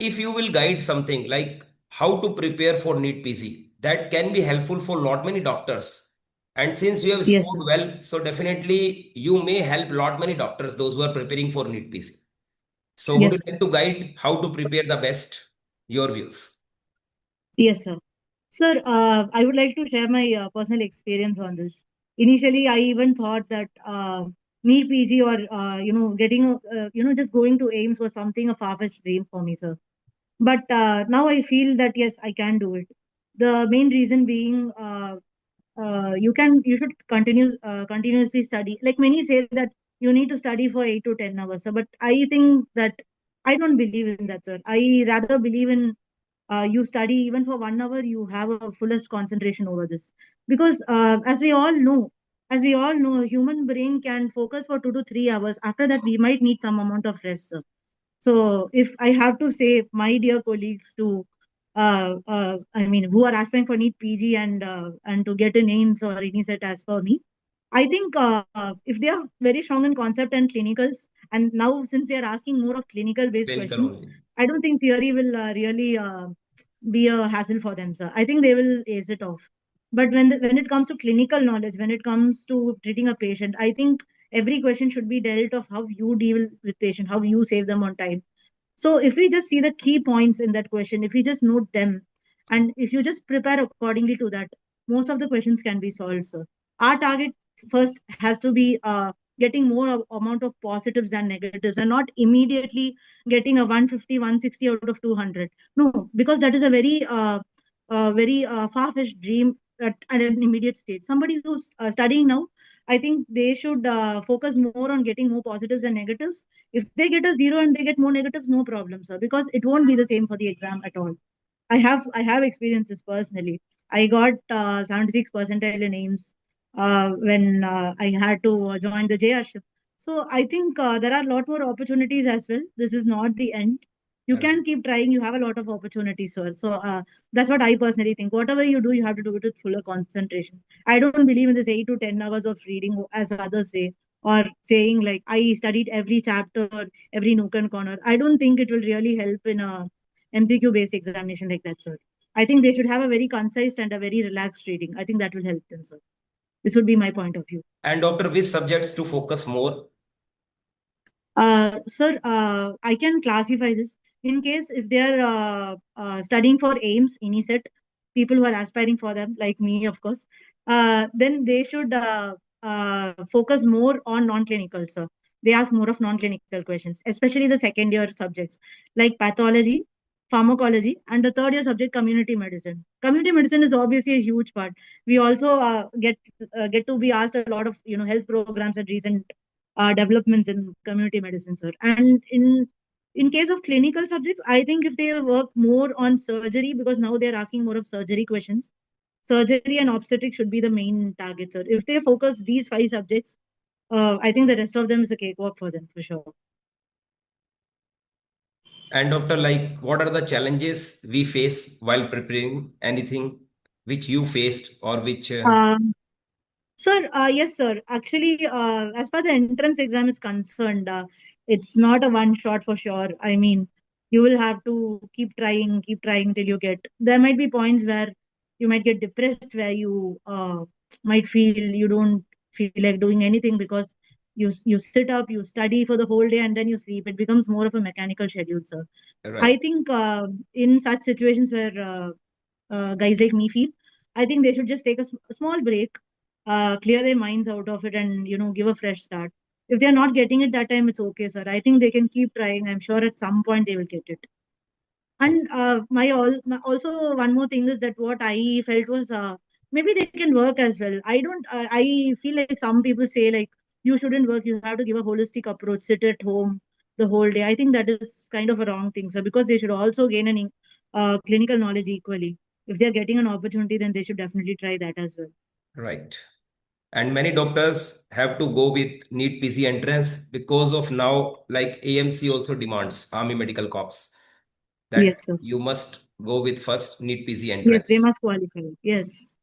if you will guide something like how to prepare for NEET PG, that can be helpful for lot many doctors. And since you have Yes, sir. scored well, so definitely you may help lot many doctors, those who are preparing for NEET PG. So would you Yes. like to guide how to prepare the best? Your views. Yes, sir. Sir, I would like to share my personal experience on this. Initially, I even thought that NEET PG or getting just going to AIMS was something a far-fetched dream for me, sir. But now I feel that yes, I can do it. The main reason being, you should continuously study. Like many say that you need to study for 8 to 10 hours, sir. But I think that I don't believe in that, sir. I rather believe in you study even for 1 hour, you have a fullest concentration over this. Because as we all know, human brain can focus for 2 to 3 hours. After that, we might need some amount of rest, sir. So if I have to say, my dear colleagues, I mean, who are aspiring for NEET PG and to get a names or any set as for me, I think if they are very strong in concept and clinicals, and now since they are asking more of clinical based Clinical questions, only. I don't think theory will really be a hassle for them, sir. I think they will ace it off. But when it comes to clinical knowledge, when it comes to treating a patient, I think every question should be dealt of how you deal with patient, how you save them on time. So if we just see the key points in that question, if we just note them, and if you just prepare accordingly to that, most of the questions can be solved, sir. Our target first has to be getting more amount of positives than negatives, and not immediately getting a 150, 160 out of 200. No, because that is a very far-fetched dream at an immediate stage. Somebody who's studying now, I think they should focus more on getting more positives than negatives. If they get a zero and they get more negatives, no problem, sir, because it won't be the same for the exam at all. I have experiences personally. I got 76 percentile in AIMS when I had to join the JR-ship. So I think there are a lot more opportunities as well. This is not the end. You can keep trying. You have a lot of opportunities, sir. So that's what I personally think. Whatever you do, you have to do it with fuller concentration. I don't believe in this 8 to 10 hours of reading, as others say, or saying like I studied every chapter, every nook and corner. I don't think it will really help in a MCQ based examination like that, sir. I think they should have a very concise and a very relaxed reading. I think that will help them, sir. This would be my point of view. And doctor, which subjects to focus more? Sir, I can classify this in case if they are studying for AIMS, INISET, people who are aspiring for them, like me, of course, then they should focus more on non-clinical, sir. They ask more of non-clinical questions, especially the second year subjects like pathology, pharmacology, and the third year subject community medicine. Community medicine is obviously a huge part. We also get to be asked a lot of health programs and recent developments in community medicine, sir. And in case of clinical subjects, I think if they work more on surgery, because now they're asking more of surgery questions, surgery and obstetrics should be the main target, sir. If they focus these five subjects, I think the rest of them is a cakewalk for them for sure. And doctor, like, what are the challenges we face while preparing? Anything which you faced or which Um, Sir, yes, sir. Actually, as far the entrance exam is concerned, it's not a one shot for sure. I mean, you will have to keep trying till you get. There might be points where you might get depressed, where you might feel you don't feel like doing anything because you sit up, you study for the whole day, and then you sleep. It becomes more of a mechanical schedule, sir. I right? think in such situations where guys like me feel, I think they should just take a small break, clear their minds out of it, and give a fresh start. If they're not getting it that time, it's okay, sir. I think they can keep trying. I'm sure at some point they will get it. And also one more thing is that what I felt was maybe they can work as well. I don't. I feel like some people say like you shouldn't work. You have to give a holistic approach. Sit at home the whole day. I think that is kind of a wrong thing, sir. Because they should also gain an clinical knowledge equally. If they're getting an opportunity, then they should definitely try that as well. Right. And many doctors have to go with NEET PG entrance because of now, like AMC also demands, Army Medical Corps, that Yes, sir. you must go with first NEET PG Yes, they entrance. must qualify. Yes.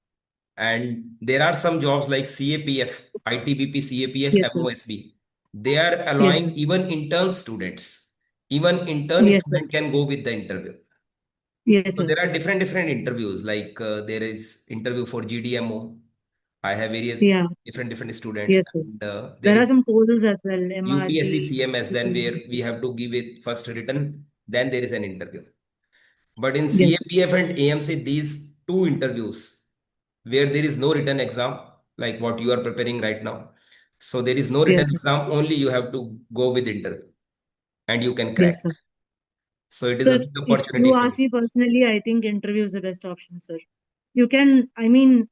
And there are some jobs like CAPF, ITBP, CAPF, Yes, sir. MOSB. They are Yes, allowing sir. even intern students. Even intern Yes, sir. student can go with the interview. Yes, So sir. there are different interviews. Like there is interview for GDMO. I have various Yeah. different students, Yes, sir. and there There is are some courses as well, UPSC MRT. CMS. Then where we have to give it first written, then there is an interview. But in Yes, sir. CAPF and AMC, these two interviews where there is no written exam, like what you are preparing right now. So there is no written Yes, sir. exam, only you have to go with interview and you can crack. Yes, sir. So it is a Sir, big if opportunity you for ask you. me personally, I think interview is the best option, sir. You can, I mean,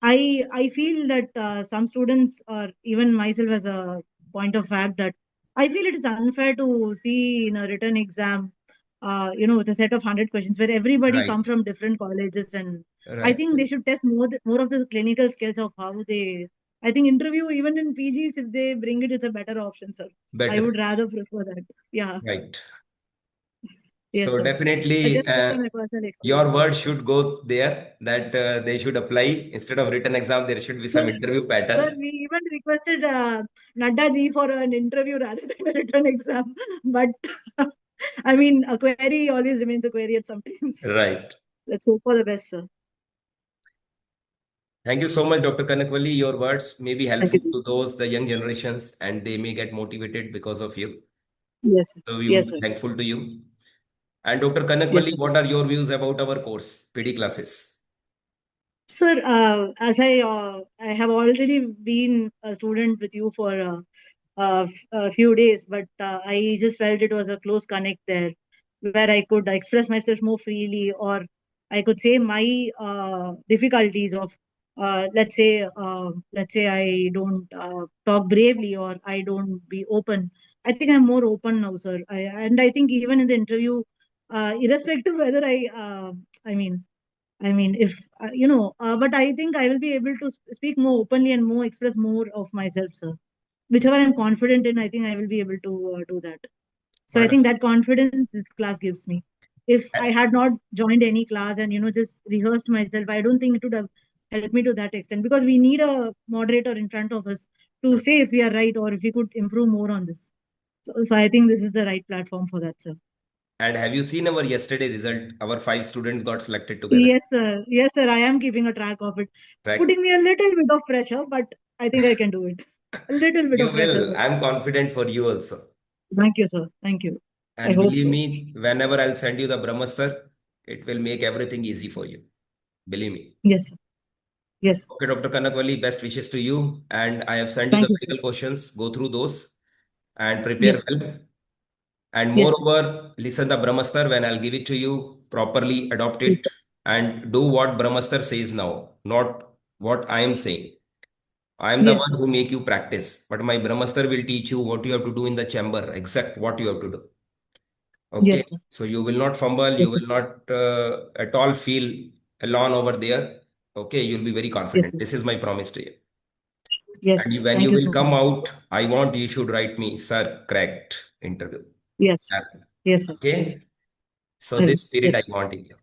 I feel that some students, or even myself as a point of fact, that I feel it is unfair to see in a written exam, with a set of 100 questions where everybody Right, come from different colleges, and I right, think they should test more of the clinical skills of how they. I think interview even in PGs, if they bring it, it's a better option, sir. I better, would rather prefer that. Yeah, right. yes, So sir. I definitely, just share my personal your experience. word should Yes. go there that they should apply instead of written exam. There should be Sir, some interview sir, pattern. we even requested Nadda ji for an interview rather than a written exam. But I mean, a query always remains a query at some times. Right. Let's hope for the best, sir. Thank you so much, Dr. Kanakwali. Your words may be Thank you, helpful sir. to those, the young generations, and they may get motivated because of you. Yes, sir. So we would Yes, be sir. thankful to you. And Dr. Yes, Kanakwali, sir. what are your views about our course, PD classes? Sir, as I have already been a student with you for a few days, but I just felt it was a close connect there, where I could express myself more freely, or I could say my difficulties of, let's say I don't talk bravely, or I don't be open. I think I'm more open now, sir. And I think even in the interview, irrespective whether if but I think I will be able to speak more openly and more express more of myself, sir. Whichever I'm confident in, I think I will be able to do that. So I think Wonderful. that confidence this class gives me. If I had not joined any class and just rehearsed myself, I don't think it would have helped me to that extent, because we need a moderator in front of us to say if we are right or if we could improve more on this. So I think this is the right platform for that, sir. And have you seen our yesterday result? Our five students got selected together, Yes, sir. Yes, sir. I am keeping a track of it. right? Putting me a little bit of pressure, but I think I can do it. A little bit You of pressure, will. sir. I'm confident for you also. Thank you, sir. Thank you. I And hope believe so. me, whenever I'll send you the Brahmastar, it will make everything easy for you. Believe me. Yes, sir. Yes. Okay, Dr. Kanakwali, best wishes to you. And I have sent you the Thank you, sir. medical questions. Go through those and prepare Yes, sir. well. And Yes, sir. moreover, listen the Brahmastar when I'll give it to you, properly adopt Yes, it sir. and do what Brahmastar says now, not what I am saying. I am the Yes, one sir. who make you practice, but my Brahmastar will teach you what you have to do in the chamber, exact what you have to do. Okay, Yes, sir. so you will not fumble, you Yes, sir. will not at all feel alone over there. Okay, you'll be very Yes, confident. sir. This is my promise to you. Yes, And sir. when Thank you you will so come much. out, I want you should write me, sir, cracked interview. Yes. Yes, sir. Okay, so I will. this spirit Yes, I sir. want in you.